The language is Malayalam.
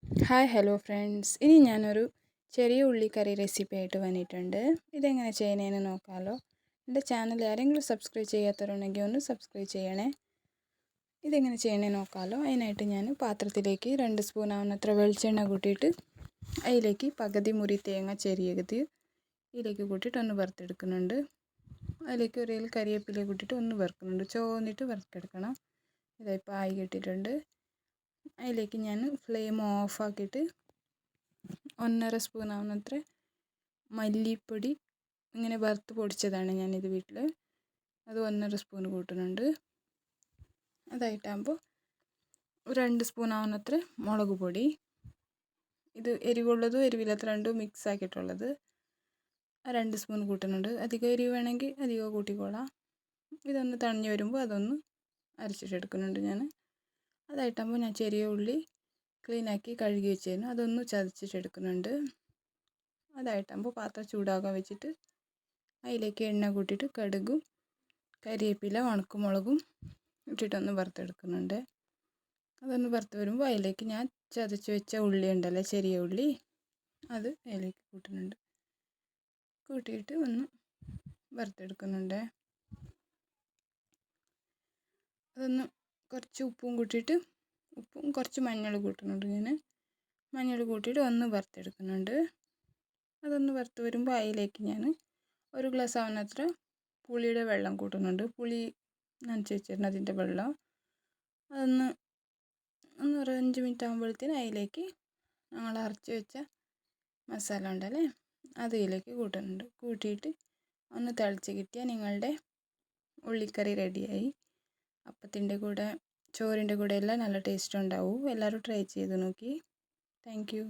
ഹായ് ഹലോ ഫ്രണ്ട്സ്, ഇനി ഞാനൊരു ചെറിയ ഉള്ളിക്കറി റെസിപ്പി ആയിട്ട് വന്നിട്ടുണ്ട്. ഇതെങ്ങനെ ചെയ്യുന്നതെന്ന് നോക്കാമല്ലോ. എൻ്റെ ചാനൽ ആരെങ്കിലും സബ്സ്ക്രൈബ് ചെയ്യാത്തവരുണ്ടെങ്കിൽ ഒന്ന് സബ്സ്ക്രൈബ് ചെയ്യണേ. ഇതെങ്ങനെ ചെയ്യണമെന്ന് നോക്കാമല്ലോ. അതിനായിട്ട് ഞാൻ പാത്രത്തിലേക്ക് 2 സ്പൂൺ ആവുന്നത്ര വെളിച്ചെണ്ണ കൂട്ടിയിട്ട് അതിലേക്ക് പകുതി മുറി തേങ്ങ ചെറിയത് ഇതിലേക്ക് കൂട്ടിയിട്ട് ഒന്ന് വറുത്തെടുക്കുന്നുണ്ട്. അതിലേക്ക് ഒരു കരിവേപ്പില കൂട്ടിയിട്ട് ഒന്ന് വറുക്കുന്നുണ്ട്. ചോന്നിട്ട് വറുത്തെടുക്കണം. ഇതിപ്പോൾ ആയി കിട്ടിയിട്ടുണ്ട്. അതിലേക്ക് ഞാൻ ഫ്ലെയിം ഓഫാക്കിയിട്ട് 1.5 സ്പൂൺ ആവുന്നത്ര മല്ലിപ്പൊടി ഇങ്ങനെ വറുത്ത് പൊടിച്ചതാണ് ഞാനിത് വീട്ടിൽ, അത് 1.5 സ്പൂൺ കൂട്ടുന്നുണ്ട്. അതായിട്ടാകുമ്പോൾ 2 സ്പൂൺ ആവുന്നത്ര മുളക് പൊടി, ഇത് എരിവുള്ളതും എരിവില്ലാത്ത രണ്ടും മിക്സ് ആക്കിയിട്ടുള്ളത് 2 സ്പൂൺ കൂട്ടുന്നുണ്ട്. അധികം എരിവ് വേണമെങ്കിൽ അധികം കൂട്ടിക്കോളാം. ഇതൊന്ന് തണിഞ്ഞ് വരുമ്പോൾ അതൊന്ന് അരച്ചിട്ടെടുക്കുന്നുണ്ട് ഞാൻ. അതായിട്ടാകുമ്പോൾ ഞാൻ ചെറിയ ഉള്ളി ക്ലീനാക്കി കഴുകി വെച്ചിരുന്നു, അതൊന്ന് ചതച്ചിട്ടെടുക്കുന്നുണ്ട്. അതായിട്ടാകുമ്പോൾ പാത്രം ചൂടാകാൻ വെച്ചിട്ട് അതിലേക്ക് എണ്ണ കൂട്ടിയിട്ട് കടുകും കരിവേപ്പില ഉണക്കമുളകും ഇട്ടിട്ടൊന്ന് വറുത്തെടുക്കുന്നുണ്ട്. അതൊന്ന് വറുത്ത് വരുമ്പോൾ അതിലേക്ക് ഞാൻ ചതച്ച് വെച്ച ഉള്ളി ഉണ്ടല്ലോ, ചെറിയ ഉള്ളി, അത് അതിലേക്ക് കൂട്ടുന്നുണ്ട്. കൂട്ടിയിട്ട് ഒന്ന് വറുത്തെടുക്കുന്നുണ്ട്. അതൊന്ന് കുറച്ച് ഉപ്പും കൂട്ടിയിട്ട് ഉപ്പും കുറച്ച് മഞ്ഞൾ കൂട്ടുന്നുണ്ട്. ഞാൻ മഞ്ഞൾ കൂട്ടിയിട്ട് ഒന്ന് വറുത്തെടുക്കുന്നുണ്ട്. അതൊന്ന് വറുത്ത് വരുമ്പോൾ അതിലേക്ക് ഞാൻ 1 ഗ്ലാസ് ആവുന്നത്ര പുളിയുടെ വെള്ളം കൂട്ടുന്നുണ്ട്. പുളി നനച്ച് വെച്ചിരുന്നു, അതിൻ്റെ വെള്ളം. അതൊന്ന് ഒരു 5 മിനിറ്റ് ആകുമ്പോഴത്തേന് അതിലേക്ക് ഞങ്ങൾ അരച്ച് വെച്ച മസാല ഉണ്ടല്ലേ, അത് ഇതിലേക്ക് കൂട്ടുന്നുണ്ട്. കൂട്ടിയിട്ട് ഒന്ന് തിളച്ച് കിട്ടിയാൽ നിങ്ങളുടെ ഉള്ളിക്കറി റെഡിയായി. അപ്പത്തിൻ്റെ കൂടെ ചോറിൻ്റെ കൂടെ എല്ലാം നല്ല ടേസ്റ്റ് ഉണ്ടാവും. എല്ലാവരും ട്രൈ ചെയ്ത് നോക്കി. Thank you.